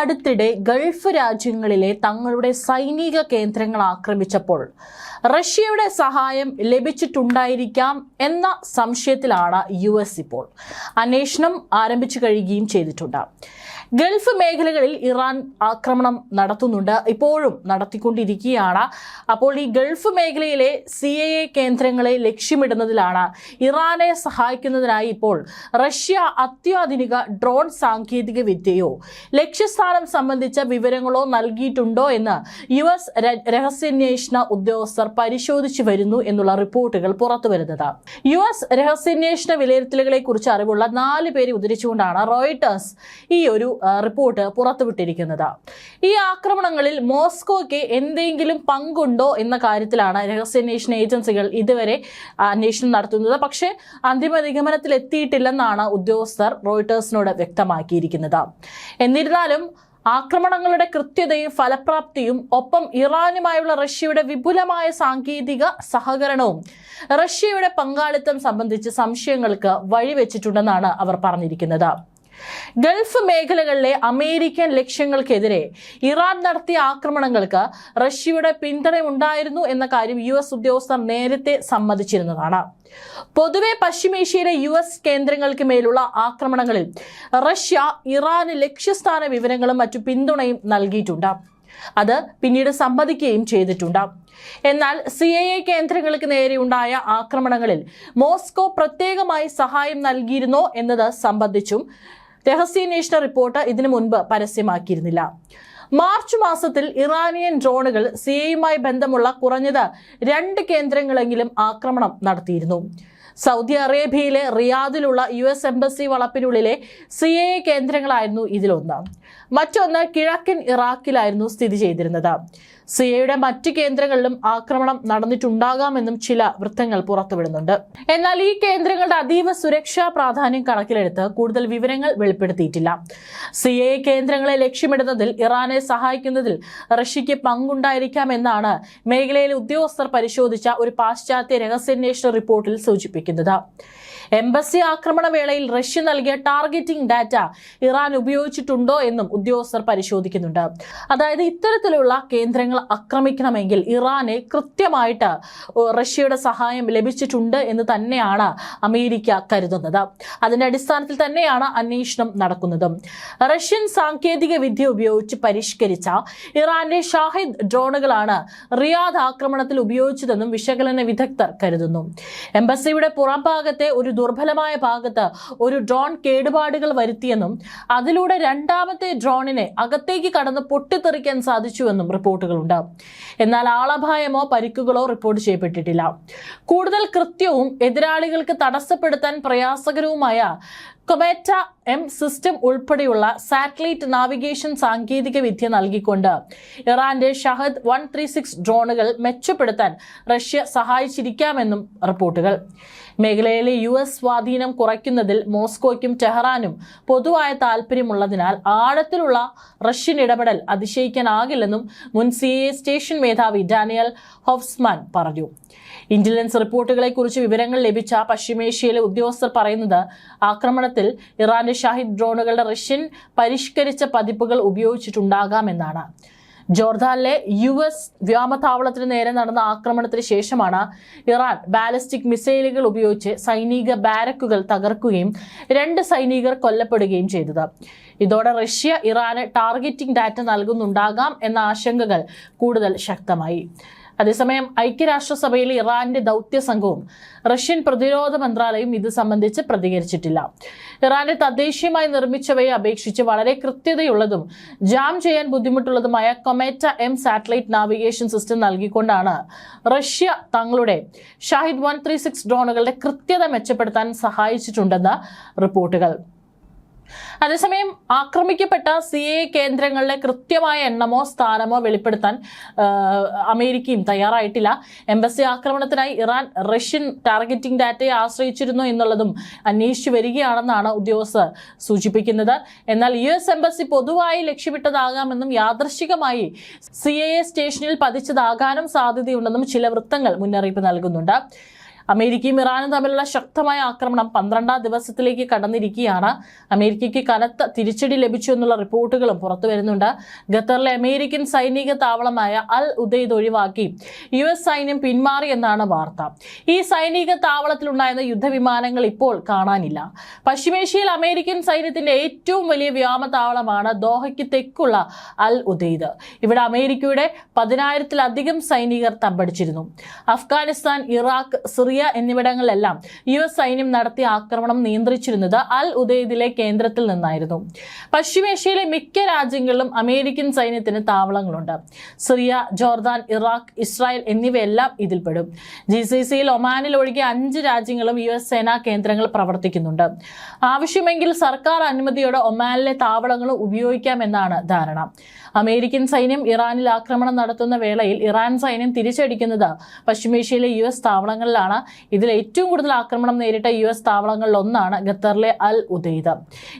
അടുത്തിടെ ഗൾഫ് രാജ്യങ്ങളിലെ തങ്ങളുടെ സൈനിക കേന്ദ്രങ്ങൾ ആക്രമിച്ചപ്പോൾ റഷ്യയുടെ സഹായം ലഭിച്ചിട്ടുണ്ടായിരിക്കാം എന്ന സംശയത്തിലാണ് US ഇപ്പോൾ. അന്വേഷണം ആരംഭിച്ചു കഴിയുകയും ചെയ്തിട്ടുണ്ട്. ഗൾഫ് മേഖലകളിൽ ഇറാൻ ആക്രമണം നടത്തുന്നുണ്ട്, ഇപ്പോഴും നടത്തിക്കൊണ്ടിരിക്കുകയാണ്. അപ്പോൾ ഈ ഗൾഫ് മേഖലയിലെ CIA കേന്ദ്രങ്ങളെ ലക്ഷ്യമിടുന്നതിലാണ് ഇറാനെ സഹായിക്കുന്നതിനായി ഇപ്പോൾ റഷ്യ അത്യാധുനിക ഡ്രോൺ സാങ്കേതിക വിദ്യയോ ലക്ഷ്യസ്ഥാനം സംബന്ധിച്ച വിവരങ്ങളോ നൽകിയിട്ടുണ്ടോ എന്ന് US രഹസ്യാന്വേഷണ ഉദ്യോഗസ്ഥർ പരിശോധിച്ചു വരുന്നു എന്നുള്ള റിപ്പോർട്ടുകൾ പുറത്തുവരുന്നത്. US രഹസ്യാന്വേഷണ വിലയിരുത്തലുകളെ കുറിച്ച് അറിവുള്ള 4 പേരെ ഉദ്ധരിച്ചുകൊണ്ടാണ് റോയിട്ടേഴ്സ് ഈ ഒരു റിപ്പോർട്ട് പുറത്തുവിട്ടിരിക്കുന്നത്. ഈ ആക്രമണങ്ങളിൽ മോസ്കോയ്ക്ക് എന്തെങ്കിലും പങ്കുണ്ടോ എന്ന കാര്യത്തിലാണ് രഹസ്യാന്വേഷണ ഏജൻസികൾ ഇതുവരെ അന്വേഷണം നടത്തുന്നത്. പക്ഷേ അന്തിമ നിഗമനത്തിൽ എത്തിയിട്ടില്ലെന്നാണ് ഉദ്യോഗസ്ഥർ റോയിട്ടേഴ്സിനോട് വ്യക്തമാക്കിയിരിക്കുന്നത്. എന്നിരുന്നാലും ആക്രമണങ്ങളുടെ കൃത്യതയും ഫലപ്രാപ്തിയും ഒപ്പം ഇറാനുമായുള്ള റഷ്യയുടെ വിപുലമായ സാങ്കേതിക സഹകരണവും റഷ്യയുടെ പങ്കാളിത്തം സംബന്ധിച്ച് സംശയങ്ങൾക്ക് വഴിവെച്ചിട്ടുണ്ടെന്നാണ് അവർ പറഞ്ഞിരിക്കുന്നത്. ഗൾഫ് മേഖലകളിലെ അമേരിക്കൻ ലക്ഷ്യങ്ങൾക്കെതിരെ ഇറാൻ നടത്തിയ ആക്രമണങ്ങൾക്ക് റഷ്യയുടെ പിന്തുണയുണ്ടായിരുന്നു എന്ന കാര്യം US ഉദ്യോഗസ്ഥർ നേരത്തെ സമ്മതിച്ചിരുന്നതാണ്. പൊതുവെ പശ്ചിമേഷ്യയിലെ US കേന്ദ്രങ്ങൾക്ക് മേലുള്ള ആക്രമണങ്ങളിൽ റഷ്യ ഇറാന് ലക്ഷ്യസ്ഥാന വിവരങ്ങളും മറ്റു പിന്തുണയും നൽകിയിട്ടുണ്ട്. അത് പിന്നീട് സമ്മതിക്കുകയും ചെയ്തിട്ടുണ്ട്. എന്നാൽ CIA കേന്ദ്രങ്ങൾക്ക് നേരെയുണ്ടായ ആക്രമണങ്ങളിൽ മോസ്കോ പ്രത്യേകമായി സഹായം നൽകിയിരുന്നോ എന്നത് സംബന്ധിച്ചും രഹസ്യാന്വേഷണ റിപ്പോർട്ട് ഇതിനു മുൻപ് പരസ്യമാക്കിയിരുന്നില്ല. മാർച്ച് മാസത്തിൽ ഇറാനിയൻ ഡ്രോണുകൾ സിയയുമായി ബന്ധമുള്ള കുറഞ്ഞത് 2 കേന്ദ്രങ്ങളെങ്കിലും ആക്രമണം നടത്തിയിരുന്നു. സൗദി അറേബ്യയിലെ റിയാദിലുള്ള US എംബസി വളപ്പിനുള്ളിലെ CIA കേന്ദ്രങ്ങളായിരുന്നു ഇതിലൊന്ന്. മറ്റൊന്ന് കിഴക്കൻ ഇറാഖിലായിരുന്നു സ്ഥിതി ചെയ്തിരുന്നത്. സിയയുടെ മറ്റ് കേന്ദ്രങ്ങളിലും ആക്രമണം നടന്നിട്ടുണ്ടാകാമെന്നും ചില വൃത്തങ്ങൾ പുറത്തുവിടുന്നുണ്ട്. എന്നാൽ ഈ കേന്ദ്രങ്ങളുടെ അതീവ സുരക്ഷാ പ്രാധാന്യം കണക്കിലെടുത്ത് കൂടുതൽ വിവരങ്ങൾ വെളിപ്പെടുത്തിയിട്ടില്ല. CIA കേന്ദ്രങ്ങളെ ലക്ഷ്യമിടുന്നതിൽ ഇറാനെ സഹായിക്കുന്നതിൽ റഷ്യയ്ക്ക് പങ്കുണ്ടായിരിക്കാമെന്നാണ് മേഖലയിലെ ഉദ്യോഗസ്ഥർ പരിശോധിച്ച ഒരു പാശ്ചാത്യ രഹസ്യാന്വേഷണ റിപ്പോർട്ടിൽ സൂചിപ്പിക്കുന്നത്. എംബസി ആക്രമണ വേളയിൽ റഷ്യ നൽകിയ ടാർഗറ്റിംഗ് ഡാറ്റ ഇറാൻ ഉപയോഗിച്ചിട്ടുണ്ടോ എന്നും ഉദ്യോഗസ്ഥർ പരിശോധിക്കുന്നുണ്ട്. അതായത് ഇത്തരത്തിലുള്ള കേന്ദ്രങ്ങൾ ആക്രമിക്കണമെങ്കിൽ ഇറാന് കൃത്യമായിട്ട് റഷ്യയുടെ സഹായം ലഭിച്ചിട്ടുണ്ട് എന്ന് തന്നെയാണ് അമേരിക്ക കരുതുന്നത്. അതിന്റെ അടിസ്ഥാനത്തിൽ തന്നെയാണ് അന്വേഷണം നടക്കുന്നത്. റഷ്യൻ സാങ്കേതിക വിദ്യ ഉപയോഗിച്ച് പരിഷ്കരിച്ച ഇറാന്റെ ഷാഹിദ് ഡ്രോണുകളാണ് റിയാദ് ആക്രമണത്തിൽ ഉപയോഗിച്ചതെന്നും വിശകലന വിദഗ്ധർ കരുതുന്നു. എംബസിയുടെ പുറംഭാഗത്തെ ഒരു ദുർബലമായ ഭാഗത്ത് ഒരു ഡ്രോൺ കേടുപാടുകൾ വരുത്തിയെന്നും അതിലൂടെ രണ്ടാമത്തെ ഡ്രോണിനെ അകത്തേക്ക് കടന്ന് പൊട്ടിത്തെറിക്കാൻ സാധിച്ചുവെന്നും റിപ്പോർട്ടുകളുണ്ട്. എന്നാൽ ആളപായമോ പരിക്കുകളോ റിപ്പോർട്ട് ചെയ്യപ്പെട്ടിട്ടില്ല. കൂടുതൽ കൃത്യവും എതിരാളികൾക്ക് തടസ്സപ്പെടുത്താൻ പ്രയാസകരവുമായ കൊമേറ്റ M സിസ്റ്റം ഉൾപ്പെടെയുള്ള സാറ്റലൈറ്റ് നാവിഗേഷൻ സാങ്കേതിക വിദ്യ നൽകിക്കൊണ്ട് ഇറാന്റെ ഷഹദ് 136 ഡ്രോണുകൾ മെച്ചപ്പെടുത്താൻ റഷ്യ സഹായിച്ചിരിക്കാമെന്നും റിപ്പോർട്ടുകൾ. മേഖലയിലെ US സ്വാധീനം കുറയ്ക്കുന്നതിൽ മോസ്കോയ്ക്കും ടെഹ്റാനും പൊതുവായ താല്പര്യമുള്ളതിനാൽ ആഴത്തിലുള്ള റഷ്യൻ ഇടപെടൽ അതിശയിക്കാനാകില്ലെന്നും മുൻ CIA സ്റ്റേഷൻ മേധാവി ഡാനിയൽ ഹോഫ്സ്മാൻ പറഞ്ഞു. ഇന്റലിജൻസ് റിപ്പോർട്ടുകളെ കുറിച്ച് വിവരങ്ങൾ ലഭിച്ച പശ്ചിമേഷ്യയിലെ ഉദ്യോഗസ്ഥർ പറയുന്നത് ആക്രമണത്തിൽ ഇറാന്റെ ഷാഹിദ് ഡ്രോണുകളുടെ റഷ്യൻ പരിഷ്കരിച്ച പതിപ്പുകൾ ഉപയോഗിച്ചിട്ടുണ്ടാകാമെന്നാണ്. ജോർദാനിലെ US വ്യോമതാവളത്തിന് നേരെ നടന്ന ആക്രമണത്തിന് ശേഷമാണ് ഇറാൻ ബാലിസ്റ്റിക് മിസൈലുകൾ ഉപയോഗിച്ച് സൈനിക ബാരക്കുകൾ തകർക്കുകയും 2 സൈനികർ കൊല്ലപ്പെടുകയും ചെയ്തത്. ഇതോടെ റഷ്യ ഇറാന് ടാർഗറ്റിംഗ് ഡാറ്റ നൽകുന്നുണ്ടാകാം എന്ന ആശങ്കകൾ കൂടുതൽ ശക്തമായി. അതേസമയം ഐക്യരാഷ്ട്രസഭയിലെ ഇറാന്റെ ദൗത്യ സംഘവും റഷ്യൻ പ്രതിരോധ മന്ത്രാലയം ഇത് സംബന്ധിച്ച് പ്രതികരിച്ചിട്ടില്ല. ഇറാന്റെ തദ്ദേശീയമായി നിർമ്മിച്ചവയെ അപേക്ഷിച്ച് വളരെ കൃത്യതയുള്ളതും ജാം ചെയ്യാൻ ബുദ്ധിമുട്ടുള്ളതുമായ Kometa M satellite navigation system നൽകിക്കൊണ്ടാണ് റഷ്യ തങ്ങളുടെ ഷാഹിദ് 136 ഡ്രോണുകളുടെ കൃത്യത മെച്ചപ്പെടുത്താൻ സഹായിച്ചിട്ടുണ്ടെന്ന് റിപ്പോർട്ടുകൾ. അതേസമയം ആക്രമിക്കപ്പെട്ട CIA കേന്ദ്രങ്ങളിലെ കൃത്യമായ എണ്ണമോ സ്ഥാനമോ വെളിപ്പെടുത്താൻ അമേരിക്കയും തയ്യാറായിട്ടില്ല. എംബസി ആക്രമണത്തിനായി ഇറാൻ റഷ്യൻ ടാർഗറ്റിംഗ് ഡാറ്റയെ ആശ്രയിച്ചിരുന്നു എന്നുള്ളതും അന്വേഷിച്ചു വരികയാണെന്നാണ് ഉദ്യോഗസ്ഥർ സൂചിപ്പിക്കുന്നത്. എന്നാൽ US എംബസി പൊതുവായി ലക്ഷ്യമിട്ടതാകാമെന്നും യാദൃശ്ചികമായി CIA സ്റ്റേഷനിൽ പതിച്ചതാകാനും സാധ്യതയുണ്ടെന്നും ചില വൃത്തങ്ങൾ മുന്നറിയിപ്പ് നൽകുന്നുണ്ട്. അമേരിക്കയും ഇറാനും തമ്മിലുള്ള ശക്തമായ ആക്രമണം 12ാം ദിവസത്തിലേക്ക് കടന്നിരിക്കുകയാണ്. അമേരിക്കയ്ക്ക് കനത്ത തിരിച്ചടി ലഭിച്ചു എന്നുള്ള റിപ്പോർട്ടുകളും പുറത്തു വരുന്നുണ്ട്. ഖത്തറിലെ അമേരിക്കൻ സൈനിക താവളമായ അൽ ഉദൈദ് ഒഴിവാക്കി US സൈന്യം പിന്മാറി എന്നാണ് വാർത്ത. ഈ സൈനിക താവളത്തിലുണ്ടായിരുന്ന യുദ്ധവിമാനങ്ങൾ ഇപ്പോൾ കാണാനില്ല. പശ്ചിമേഷ്യയിൽ അമേരിക്കൻ സൈന്യത്തിന്റെ ഏറ്റവും വലിയ വ്യോമതാവളമാണ് ദോഹയ്ക്ക് തെക്കുള്ള അൽ ഉദൈദ്. ഇവിടെ അമേരിക്കയുടെ 10,000-ലധികം സൈനികർ തമ്പടിച്ചിരുന്നു. അഫ്ഗാനിസ്ഥാൻ, ഇറാഖ്, സിറിയ എന്നിവിടങ്ങളിലെല്ലാം US സൈന്യം നടത്തിയ ആക്രമണം നിയന്ത്രിച്ചിരുന്നത് അൽ ഉദൈദിലെ കേന്ദ്രത്തിൽ നിന്നായിരുന്നു. പശ്ചിമേഷ്യയിലെ മിക്ക രാജ്യങ്ങളിലും അമേരിക്കൻ സൈന്യത്തിന് താവളങ്ങളുണ്ട്. സിറിയ, ജോർദാൻ, ഇറാഖ്, ഇസ്രായേൽ എന്നിവയെല്ലാം ഇതിൽപ്പെടും. GCCയിൽ ഒമാനിൽ ഒഴികെ 5 രാജ്യങ്ങളും US സേനാ കേന്ദ്രങ്ങൾ പ്രവർത്തിക്കുന്നുണ്ട്. ആവശ്യമെങ്കിൽ സർക്കാർ അനുമതിയോടെ ഒമാനിലെ താവളങ്ങളും ഉപയോഗിക്കാമെന്നാണ് ധാരണ. അമേരിക്കൻ സൈന്യം ഇറാനിൽ ആക്രമണം നടത്തുന്ന വേളയിൽ ഇറാൻ സൈന്യം തിരിച്ചടിക്കുന്നത് പശ്ചിമേഷ്യയിലെ US താവളങ്ങളിലാണ്. ഇതിൽ ഏറ്റവും കൂടുതൽ ആക്രമണം നേരിട്ട US താവളങ്ങളിൽ ഒന്നാണ് ഖത്തറിലെ അൽ ഉദൈദ്.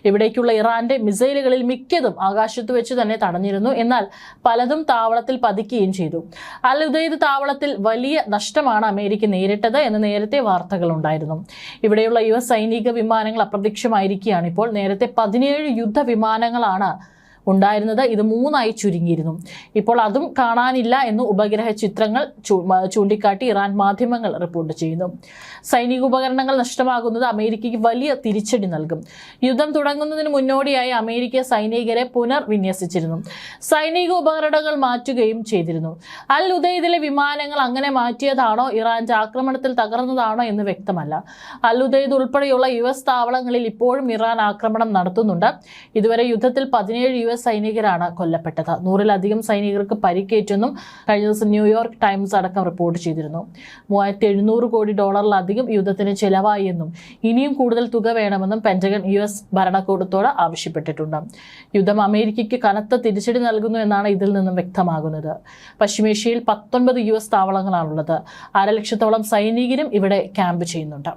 ഇവിടേക്കുള്ള ഇറാന്റെ മിസൈലുകളിൽ മിക്കതും ആകാശത്ത് വെച്ച് തന്നെ തടഞ്ഞിരുന്നു. എന്നാൽ പലതും താവളത്തിൽ പതിക്കുകയും ചെയ്തു. അൽ ഉദൈദ് താവളത്തിൽ വലിയ നഷ്ടമാണ് അമേരിക്ക നേരിട്ടത് എന്ന് നേരത്തെ വാർത്തകളുണ്ടായിരുന്നു. ഇവിടെയുള്ള US സൈനിക വിമാനങ്ങൾ അപ്രത്യക്ഷമായിരിക്കുകയാണ് ഇപ്പോൾ. നേരത്തെ 17 യുദ്ധവിമാനങ്ങളാണ് ഉണ്ടായിരുന്നത്. ഇത് 3ആയി ചുരുങ്ങിയിരുന്നു. ഇപ്പോൾ അതും കാണാനില്ല എന്ന് ഉപഗ്രഹ ചിത്രങ്ങൾ ചൂണ്ടിക്കാട്ടി ഇറാൻ മാധ്യമങ്ങൾ റിപ്പോർട്ട് ചെയ്യുന്നു. സൈനിക ഉപകരണങ്ങൾ നഷ്ടമാകുന്നത് അമേരിക്കയ്ക്ക് വലിയ തിരിച്ചടി നൽകും. യുദ്ധം തുടങ്ങുന്നതിന് മുന്നോടിയായി അമേരിക്ക സൈനികരെ പുനർവിന്യസിച്ചിരുന്നു. സൈനിക ഉപകരണങ്ങൾ മാറ്റുകയും ചെയ്തിരുന്നു. അൽ ഉദൈദിലെ വിമാനങ്ങൾ അങ്ങനെ മാറ്റിയതാണോ ഇറാന്റെ ആക്രമണത്തിൽ തകർന്നതാണോ എന്ന് വ്യക്തമല്ല. അൽ ഉദൈദ് ഉൾപ്പെടെയുള്ള US താവളങ്ങളിൽ ഇപ്പോഴും ഇറാൻ ആക്രമണം നടത്തുന്നുണ്ട്. ഇതുവരെ യുദ്ധത്തിൽ 17 US സൈനികരാണ് കൊല്ലപ്പെട്ടത്. 100-ലധികം സൈനികർക്ക് പരിക്കേറ്റെന്നും കഴിഞ്ഞ ദിവസം ന്യൂയോർക്ക് ടൈംസ് അടക്കം റിപ്പോർട്ട് ചെയ്തിരുന്നു. $3,700 കോടി യുദ്ധത്തിന് ചെലവായി എന്നും ഇനിയും കൂടുതൽ തുക വേണമെന്നും പെന്റഗൺ US ഭരണകൂടത്തോട് ആവശ്യപ്പെട്ടിട്ടുണ്ട്. യുദ്ധം അമേരിക്കയ്ക്ക് കനത്ത തിരിച്ചടി നൽകുന്നു എന്നാണ് ഇതിൽ നിന്നും വ്യക്തമാകുന്നത്. പശ്ചിമേഷ്യയിൽ 19 US താവളങ്ങളാണുള്ളത്. 1,50,000-ഓളം സൈനികരും ഇവിടെ ക്യാമ്പ് ചെയ്യുന്നുണ്ട്.